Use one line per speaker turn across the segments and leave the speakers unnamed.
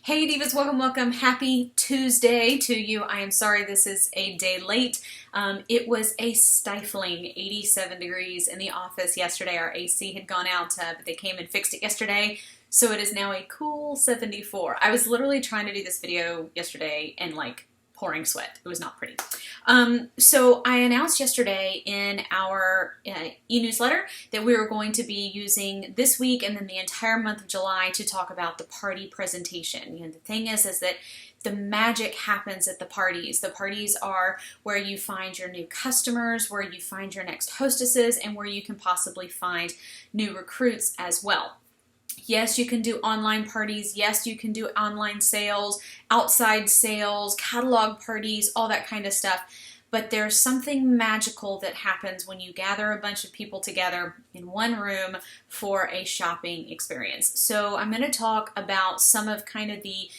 Hey Divas, welcome. Happy Tuesday to you. I am sorry this is a day late. It was a stifling 87 degrees in the office yesterday. Our AC had gone out, but they came and fixed it yesterday. So it is now a cool 74. I was literally trying to do this video yesterday and pouring sweat. It was not pretty. So I announced yesterday in our e-newsletter that we were going to be using this week and then the entire month of July to talk about the party presentation. The thing is that the magic happens at the parties. The parties are where you find your new customers, where you find your next hostesses, and where you can possibly find new recruits as well. Yes, you can do online parties. Yes, you can do online sales, outside sales, catalog parties, all that kind of stuff. But there's something magical that happens when you gather a bunch of people together in one room for a shopping experience. So I'm going to talk about some of the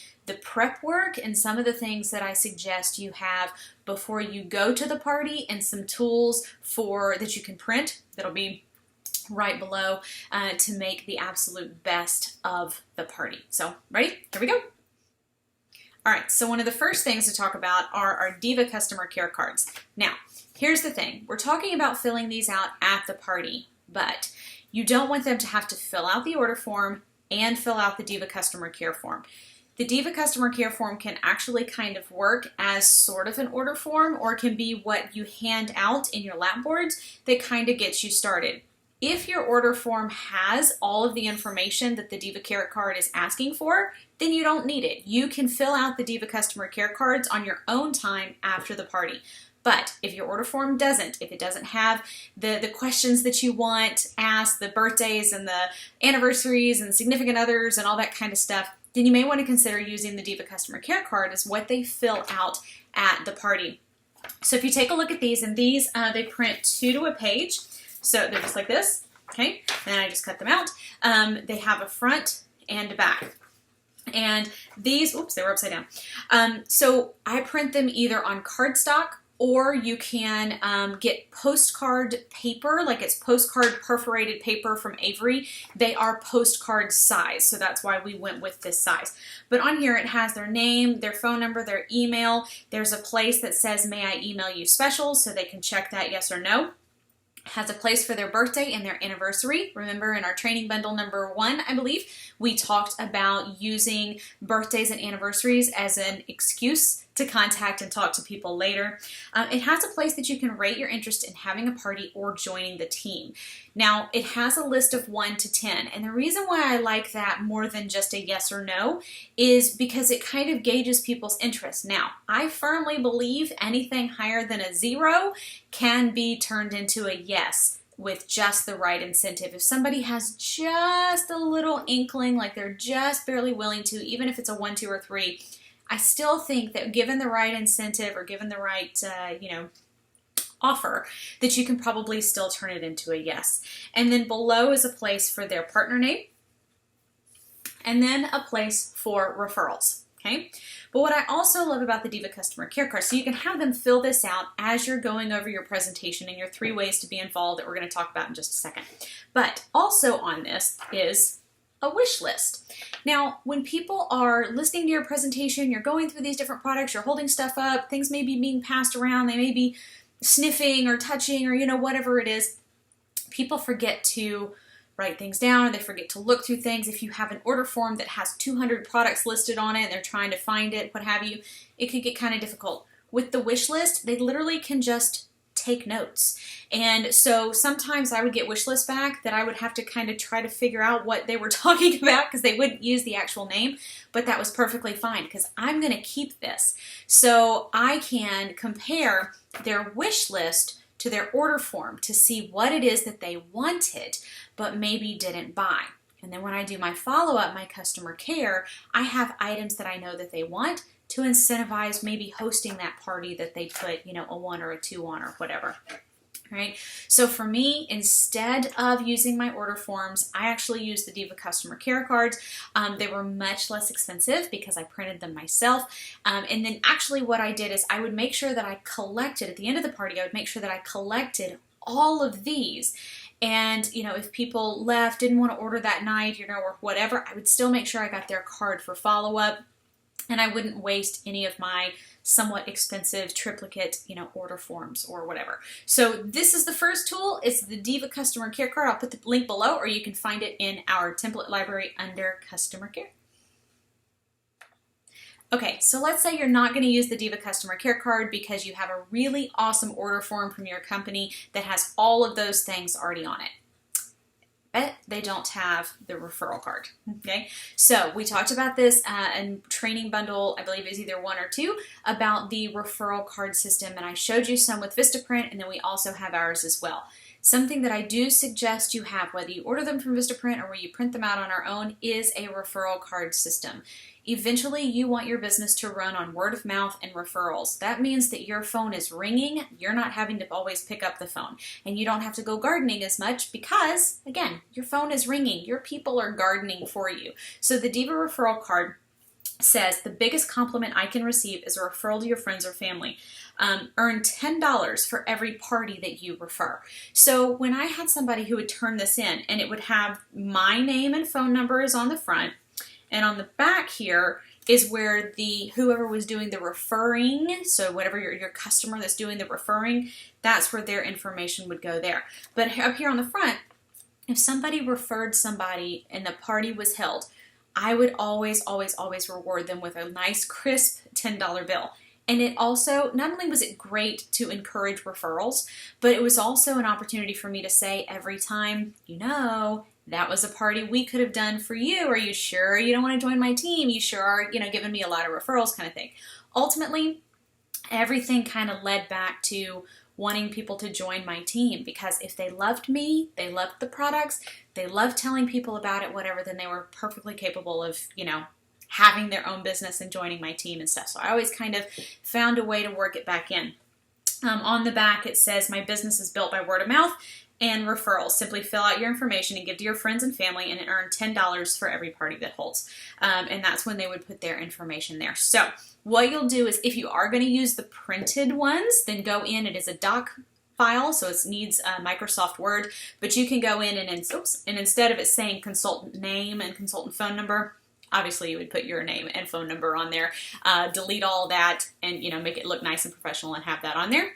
prep work and some of the things that I suggest you have before you go to the party, and some tools that you can print that'll be right below to make the absolute best of the party. So, ready? Here we go. All right, so one of the first things to talk about are our Diva customer care cards. Now, here's the thing. We're talking about filling these out at the party, but you don't want them to have to fill out the order form and fill out the Diva customer care form. The Diva customer care form can actually kind of work as sort of an order form, or can be what you hand out in your lap boards that kind of gets you started. If your order form has all of the information that the Diva Care Card is asking for, then you don't need it. You can fill out the Diva Customer Care Cards on your own time after the party. But if your order form doesn't, if it doesn't have the questions that you want asked, the birthdays and the anniversaries and significant others and all that kind of stuff, then you may want to consider using the Diva Customer Care Card as what they fill out at the party. So if you take a look at these, and these, they print 2 to a page. So they're just like this, okay? Then I just cut them out. They have a front and a back. And these, oops, they were upside down. So I print them either on cardstock, or you can get postcard paper, like it's postcard perforated paper from Avery. They are postcard size, so that's why we went with this size. But on here it has their name, their phone number, their email. There's a place that says, may I email you specials, so they can check that yes or no. Has a place for their birthday and their anniversary. Remember, in our training bundle number 1, I believe, we talked about using birthdays and anniversaries as an excuse to contact and talk to people later. It has a place that you can rate your interest in having a party or joining the team. Now, it has a list of 1 to 10, and the reason why I like that more than just a yes or no is because it kind of gauges people's interest. Now, I firmly believe anything higher than a 0 can be turned into a yes with just the right incentive. If somebody has just a little inkling, like they're just barely willing to, even if it's a 1, 2, or 3, I still think that given the right incentive or given the right, offer, that you can probably still turn it into a yes. And then below is a place for their partner name, and then a place for referrals. Okay. But what I also love about the Diva Customer Care Card, so you can have them fill this out as you're going over your presentation and your 3 ways to be involved that we're going to talk about in just a second. But also on this is a wish list. Now, when people are listening to your presentation, you're going through these different products, you're holding stuff up, things may be being passed around, they may be sniffing or touching or whatever it is, people forget to write things down, or they forget to look through things. If you have an order form that has 200 products listed on it and they're trying to find it, what have you, it could get kind of difficult. With the wish list, they literally can just take notes. And so sometimes I would get wish lists back that I would have to kind of try to figure out what they were talking about, because they wouldn't use the actual name, but that was perfectly fine because I'm going to keep this. So I can compare their wish list to their order form to see what it is that they wanted but maybe didn't buy. And then when I do my follow-up, my customer care, I have items that I know that they want to incentivize maybe hosting that party that they put, a 1 or a 2 on or whatever. Right? So for me, instead of using my order forms, I actually use the Diva Customer Care Cards. They were much less expensive because I printed them myself. And then actually what I did is I would make sure that I collected, at the end of the party, I would make sure that I collected all of these. And, if people left, didn't want to order that night, or whatever, I would still make sure I got their card for follow-up. and I wouldn't waste any of my somewhat expensive triplicate, order forms or whatever. So this is the first tool. It's the Diva Customer Care Card. I'll put the link below, or you can find it in our template library under Customer Care. Okay, so let's say you're not going to use the Diva Customer Care Card because you have a really awesome order form from your company that has all of those things already on it. But they don't have the referral card. Okay, so we talked about this in training bundle, I believe it was either 1 or 2, about the referral card system, and I showed you some with Vistaprint, and then we also have ours as well. Something that I do suggest you have, whether you order them from Vistaprint or where you print them out on our own, is a referral card system. Eventually, you want your business to run on word of mouth and referrals. That means that your phone is ringing. You're not having to always pick up the phone. And you don't have to go gardening as much because, again, your phone is ringing. Your people are gardening for you. So the Diva Referral Card says the biggest compliment I can receive is a referral to your friends or family. Earn $10 for every party that you refer. So when I had somebody who would turn this in, and it would have my name and phone number is on the front, and on the back here is where whoever was doing the referring, so whatever your customer that's doing the referring, that's where their information would go there. But up here on the front, if somebody referred somebody and the party was held, I would always, always, always reward them with a nice, crisp $10 bill. And it also, not only was it great to encourage referrals, but it was also an opportunity for me to say every time, that was a party we could have done for you. Are you sure you don't want to join my team? You sure are, giving me a lot of referrals kind of thing. Ultimately, everything kind of led back to wanting people to join my team, because if they loved me, they loved the products, they loved telling people about it, whatever, then they were perfectly capable of, having their own business and joining my team and stuff. So I always kind of found a way to work it back in. On the back, it says, my business is built by word of mouth and referrals. Simply fill out your information and give to your friends and family and earn $10 for every party that holds. And that's when they would put their information there. So what you'll do is, if you are going to use the printed ones, then go in. It is a doc file, so it needs Microsoft Word, but you can go in and instead of it saying consultant name and consultant phone number, obviously you would put your name and phone number on there, delete all that, and make it look nice and professional and have that on there.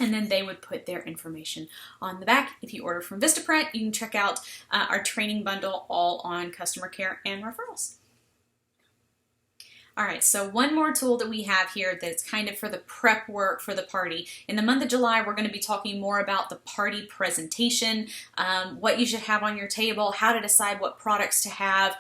And then they would put their information on the back. If you order from Vistaprint, you can check out our training bundle all on customer care and referrals. All right, so one more tool that we have here that's kind of for the prep work for the party. In the month of July, we're going to be talking more about the party presentation, what you should have on your table, how to decide what products to have,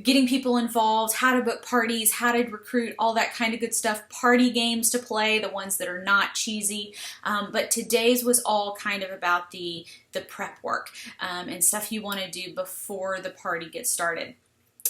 getting people involved, how to book parties, how to recruit, all that kind of good stuff, party games to play, the ones that are not cheesy. But today's was all kind of about the prep work and stuff you want to do before the party gets started.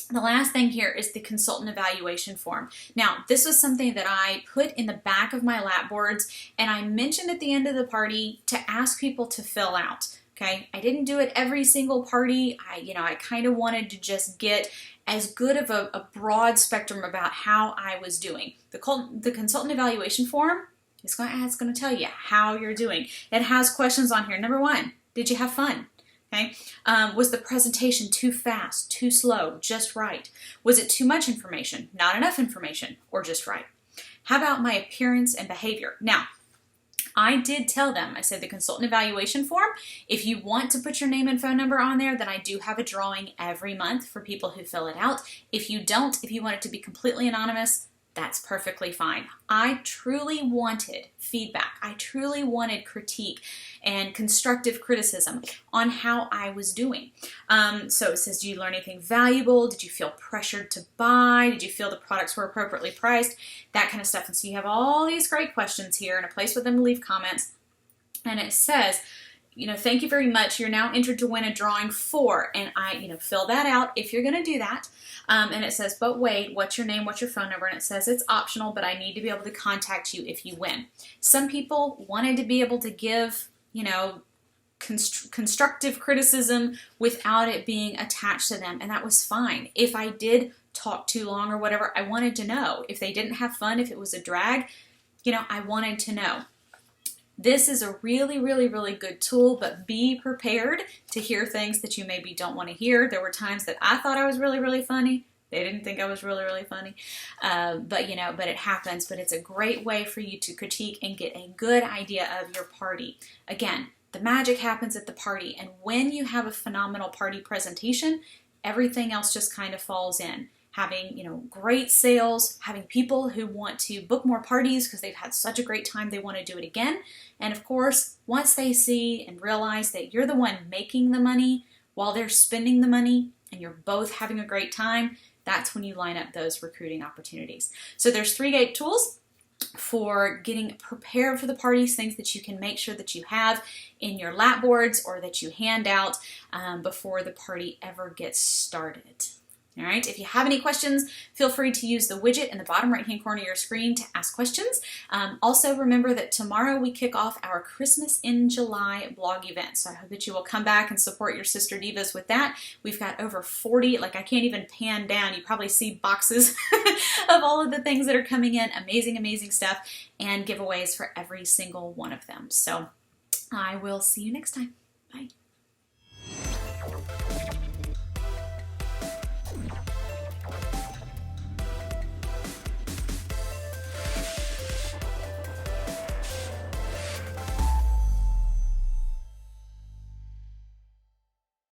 The last thing here is the consultant evaluation form. Now, this was something that I put in the back of my lap boards, and I mentioned at the end of the party to ask people to fill out. Okay, I didn't do it every single party. I kind of wanted to just get as good of a broad spectrum about how I was doing. The consultant evaluation form is going to tell you how you're doing. It has questions on here. Number 1, did you have fun? Okay, was the presentation too fast, too slow, just right? Was it too much information, not enough information, or just right? How about my appearance and behavior? Now, I did tell them, I said the consultant evaluation form, if you want to put your name and phone number on there, then I do have a drawing every month for people who fill it out. If you don't, if you want it to be completely anonymous, that's perfectly fine. I truly wanted feedback. I truly wanted critique and constructive criticism on how I was doing. So it says, do you learn anything valuable? Did you feel pressured to buy? Did you feel the products were appropriately priced? That kind of stuff. And so you have all these great questions here and a place for them to leave comments. And it says, thank you very much. You're now entered to win a drawing for, and I, fill that out if you're going to do that. And it says, but wait, what's your name, what's your phone number? And it says it's optional, but I need to be able to contact you if you win. Some people wanted to be able to give, constructive criticism without it being attached to them, and that was fine. If I did talk too long or whatever, I wanted to know. If they didn't have fun, if it was a drag, I wanted to know. This is a really, really, really good tool, but be prepared to hear things that you maybe don't want to hear. There were times that I thought I was really, really funny. They didn't think I was really, really funny. But it happens. But it's a great way for you to critique and get a good idea of your party. Again, the magic happens at the party. And when you have a phenomenal party presentation, everything else just kind of falls in. Having, great sales, having people who want to book more parties because they've had such a great time, they want to do it again. And of course, once they see and realize that you're the one making the money while they're spending the money and you're both having a great time, that's when you line up those recruiting opportunities. So there's 3 great tools for getting prepared for the parties, things that you can make sure that you have in your lap boards or that you hand out before the party ever gets started. All right, if you have any questions, feel free to use the widget in the bottom right-hand corner of your screen to ask questions. Also, remember that tomorrow we kick off our Christmas in July blog event. So I hope that you will come back and support your Sister Divas with that. We've got over 40, I can't even pan down. You probably see boxes of all of the things that are coming in. Amazing, amazing stuff, and giveaways for every single one of them. So I will see you next time. Bye.